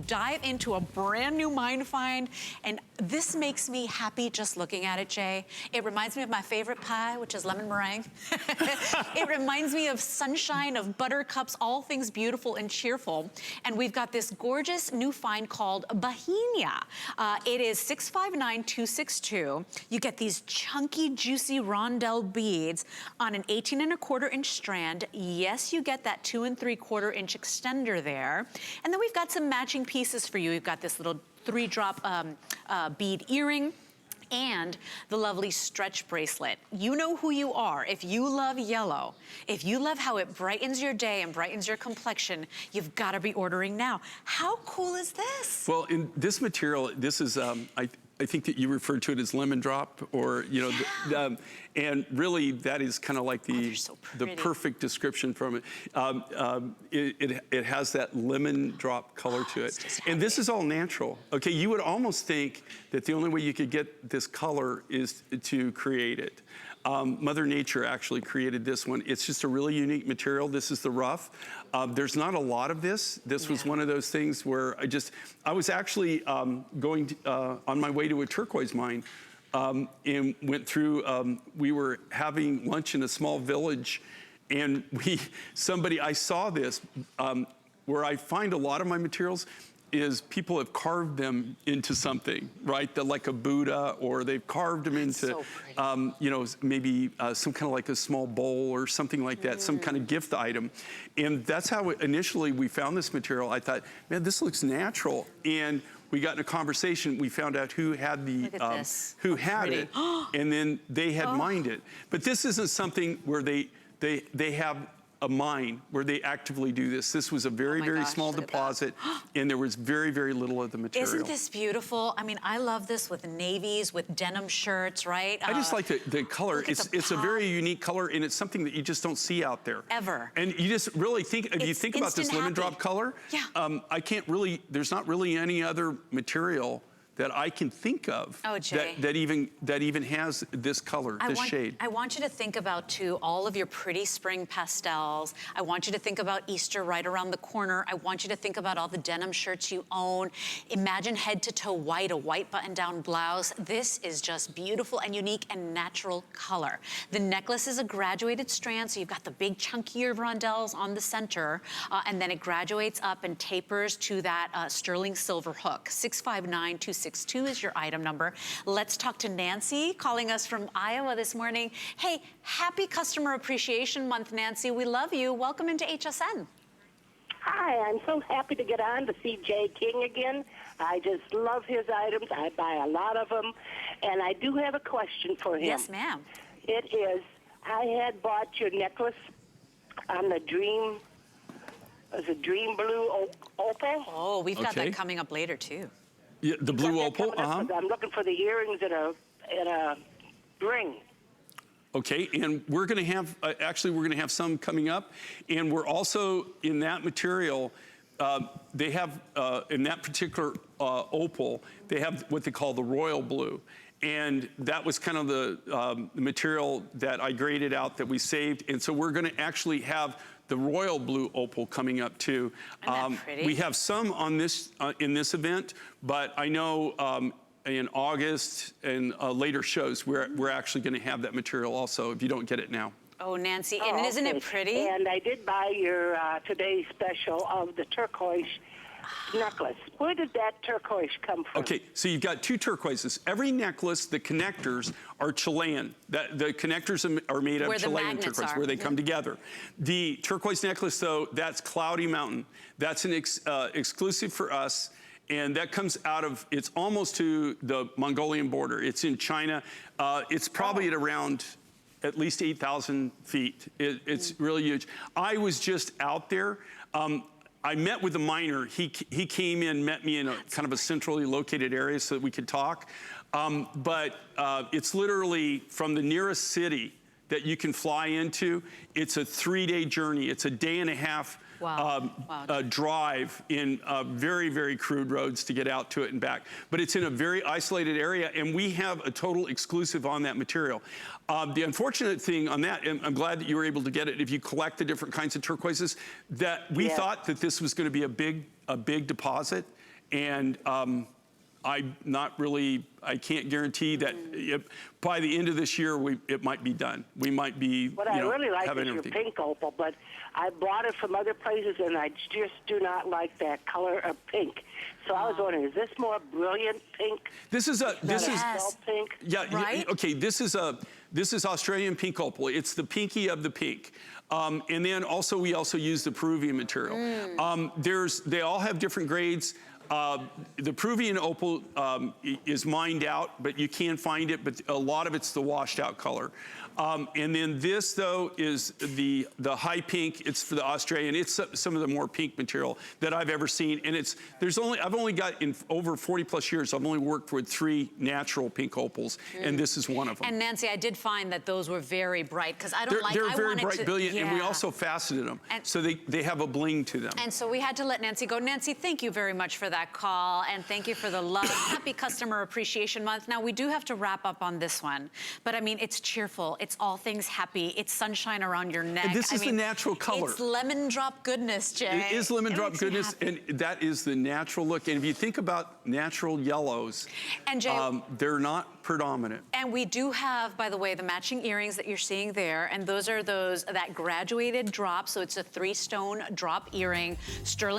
Dive into a brand new mine find, and this makes me happy just looking at it, Jay. It reminds me of my favorite pie, which is lemon meringue. It reminds me of sunshine, of buttercups, all things beautiful and cheerful. And we've got this gorgeous new find called Bauhinia. It is 659262. You get these chunky, juicy rondelle beads on an 18¼ inch strand. Yes, you get that 2 3/4 inch extender there. And then we've got some matching pieces for you. You've got this little 3-drop bead earring and the lovely stretch bracelet. You know who you are. If you love yellow, if you love how it brightens your day and brightens your complexion, you've got to be ordering now. How cool is this? Well, in this material, this is, I think that you referred to it as lemon drop, or, you know, yeah. And really that is kind of like the, the perfect description from it. It has that lemon drop color to it. And this is all natural. Okay, you would almost think that the only way you could get this color is to create it. Mother Nature actually created this one. It's just a really unique material. This is the rough. There's not a lot of this. This was one of those things where I was actually going to, on my way to a turquoise mine, and went through, we were having lunch in a small village, and I saw this, where I find a lot of my materials is people have carved them into something, right? Like a Buddha, or they've carved them into, you know, maybe some kind of like a small bowl or something like that, some kind of gift item. And that's how initially we found this material. I thought, man, this looks natural. And we got in a conversation, we found out who had the, who had it, and then they had mined it. But this isn't something where they have a mine where they actively do this. This was a very, very small deposit, and there was very, very little of the material. Isn't this beautiful? I mean, I love this with navies, with denim shirts, right? I just like the color. It's a very unique color, and it's something that you just don't see out there. Ever. And you just really think, if you think about this lemon drop color, I can't really, there's not really any other material that I can think of that even has this color, this shade. I want you to think about, too, all of your pretty spring pastels. I want you to think about Easter right around the corner. I want you to think about all the denim shirts you own. Imagine head to toe white, a white button-down blouse. This is just beautiful and unique and natural color. The necklace is a graduated strand, so you've got the big chunkier rondelles on the center, and then it graduates up and tapers to that sterling silver hook. 659262 is your item number. Let's talk to Nancy, calling us from Iowa this morning. Hey, happy Customer Appreciation Month, Nancy. We love you. Welcome into HSN. Hi, I'm so happy to get on to see Jay King again. I just love his items. I buy a lot of them. And I do have a question for him. Yes, ma'am. It is, I had bought your necklace on the Dream, was it Dream Blue Opal? Oh, we've got that coming up later, too. Yeah, the blue opal, I'm looking for the earrings in a ring. Okay, and we're gonna have, actually we're gonna have some coming up, and we're also, in that material, they have, in that particular opal, they have what they call the royal blue. And that was kind of the material that I graded out that we saved, and so we're gonna actually have the royal blue opal coming up too. We have some on this in this event, but I know in August and later shows we're actually going to have that material also if you don't get it now. Oh, Nancy, and isn't it pretty? And I did buy your today's special of the turquoise necklace. Where did that turquoise come from? Okay, so you've got two turquoises. Every necklace, the connectors are Chilean. The connectors are made of Chilean turquoise, where they come together. The turquoise necklace, though, that's Cloudy Mountain. That's an exclusive for us. And that comes out of, it's almost to the Mongolian border. It's in China. It's probably at around at least 8,000 feet. It's really huge. I was just out there. I met with a miner. He came in, met me in a kind of a centrally located area so that we could talk. But it's literally from the nearest city that you can fly into. It's a 3-day journey. It's a day and a half drive in very, very crude roads to get out to it and back. But it's in a very isolated area, and we have a total exclusive on that material. The unfortunate thing on that, and I'm glad that you were able to get it, if you collect the different kinds of turquoises, that we thought that this was going to be a big deposit. And I can't guarantee that by the end of this year, it might be done. We might be, What I really like is your pink opal, but I bought it from other places, and I just do not like that color of pink. So I was wondering, is this more brilliant pink? This is Yes. pink. Yeah, Right? okay, this is Australian pink opal. It's the pinky of the pink. And then we also use the Peruvian material. They all have different grades. The Peruvian opal is mined out, but you can find it, but a lot of it's the washed out color. And then this, though, is the high pink. It's for the Australian. It's some of the more pink material that I've ever seen. And I've only got, in over 40 plus years, I've only worked with 3 natural pink opals, and this is one of them. And Nancy, I did find that those were very bright, because I don't They're very bright, brilliant, and we also faceted them, so they have a bling to them. And so we had to let Nancy go. Nancy, thank you very much for that call, and thank you for the love. Happy Customer Appreciation Month. Now, we do have to wrap up on this one, but I mean, it's cheerful. It's all things happy. It's sunshine around your neck. And this is the natural color. It's lemon drop goodness, Jay. It is lemon drop goodness, and that is the natural look. And if you think about natural yellows, and Jay, they're not predominant. And we do have, by the way, the matching earrings that you're seeing there, and those are that graduated drop, so it's a 3-stone drop earring, sterling